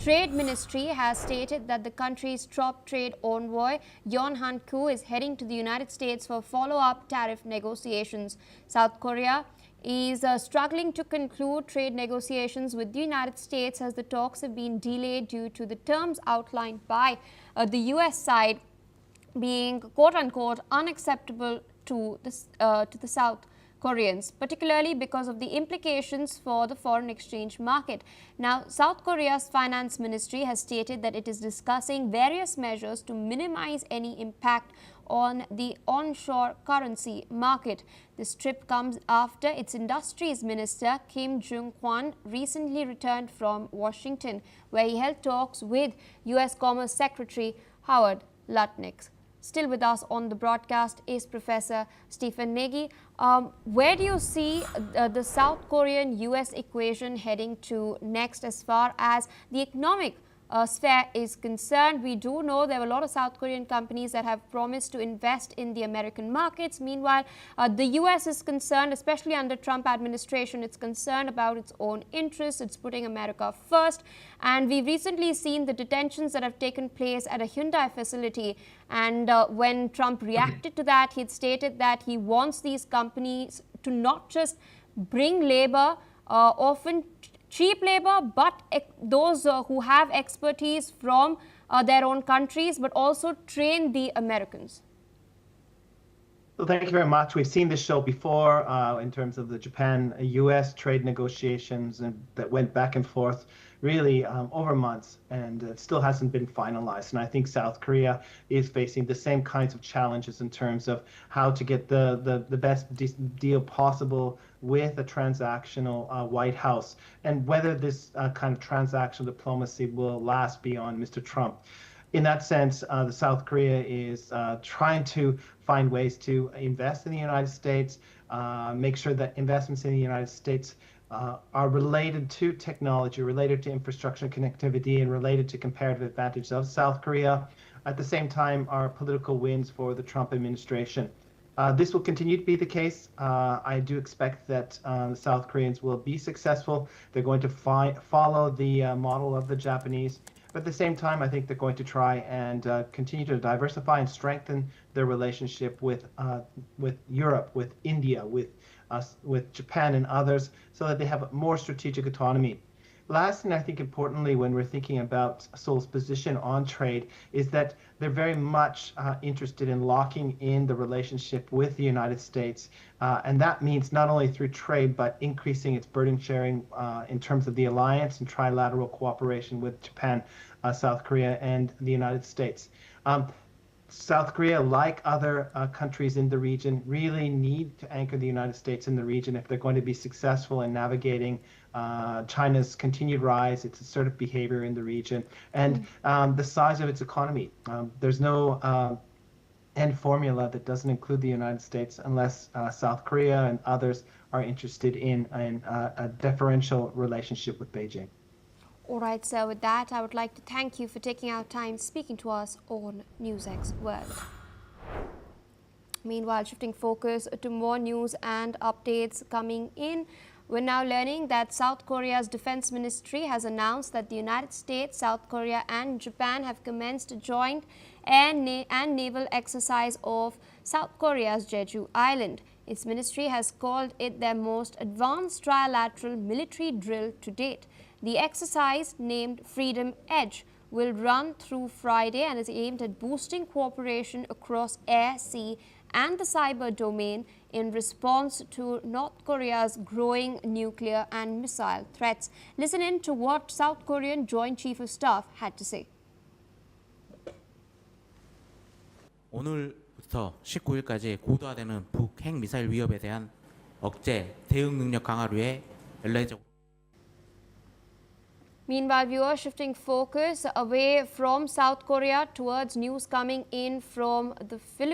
Trade Ministry has stated that the country's top trade envoy, Yeon Han Koo, is heading to the United States for follow-up tariff negotiations. South Korea is struggling to conclude trade negotiations with the United States as the talks have been delayed due to the terms outlined by the US side being quote-unquote unacceptable to the South Koreans, particularly because of the implications for the foreign exchange market. Now, South Korea's finance ministry has stated that it is discussing various measures to minimize any impact on the onshore currency market. This trip comes after its industries minister Kim Jung-kwon recently returned from Washington, where he held talks with US Commerce Secretary Howard Lutnick. Still with us on the broadcast is Professor Stephen Nagy. Where do you see the South Korean-US equation heading to next as far as the economic sphere is concerned? We do know there are a lot of South Korean companies that have promised to invest in the American markets. Meanwhile, the US is concerned, especially under Trump administration, it's concerned about its own interests. It's putting America first. And we've recently seen the detentions that have taken place at a Hyundai facility. And when Trump reacted to that, he stated that he wants these companies to not just bring labor, often cheap labor, but those who have expertise from their own countries, but also train the Americans. Well, thank you very much. We've seen this show before in terms of the Japan-US trade negotiations that went back and forth really over months, and it still hasn't been finalized. And I think South Korea is facing the same kinds of challenges in terms of how to get the best deal possible with a transactional White House, and whether this kind of transactional diplomacy will last beyond Mr. Trump. In that sense, the South Korea is trying to find ways to invest in the United States, make sure that investments in the United States are related to technology, related to infrastructure connectivity, and related to comparative advantage of South Korea. At the same time, are political wins for the Trump administration. This will continue to be the case. I do expect that the South Koreans will be successful. They're going to follow the model of the Japanese. But at the same time, I think they're going to try and continue to diversify and strengthen their relationship with Europe, with India, with Japan and others, so that they have more strategic autonomy. Last, and I think importantly, when we're thinking about Seoul's position on trade, is that they're very much interested in locking in the relationship with the United States. And that means not only through trade, but increasing its burden sharing in terms of the alliance and trilateral cooperation with Japan, South Korea, and the United States. South Korea, like other countries in the region, really need to anchor the United States in the region if they're going to be successful in navigating China's continued rise, its assertive behavior in the region, and the size of its economy. There's no end formula that doesn't include the United States unless South Korea and others are interested in a deferential relationship with Beijing. All right, so with that, I would like to thank you for taking our time speaking to us on NewsX World. Meanwhile, shifting focus to more news and updates coming in, we're now learning that South Korea's defense ministry has announced that the United States, South Korea and Japan have commenced a joint air and naval exercise off South Korea's Jeju Island. Its ministry has called it their most advanced trilateral military drill to date. The exercise, named Freedom Edge, will run through Friday and is aimed at boosting cooperation across air, sea and the cyber domain in response to North Korea's growing nuclear and missile threats. Listen in to what South Korean Joint Chief of Staff had to say. 오늘부터 19일까지 고도화되는 북핵 미사일 위협에 대한 억제 대응 능력 강화를 위해 연례적. Meanwhile, viewers, shifting focus away from South Korea towards news coming in from the Philippines.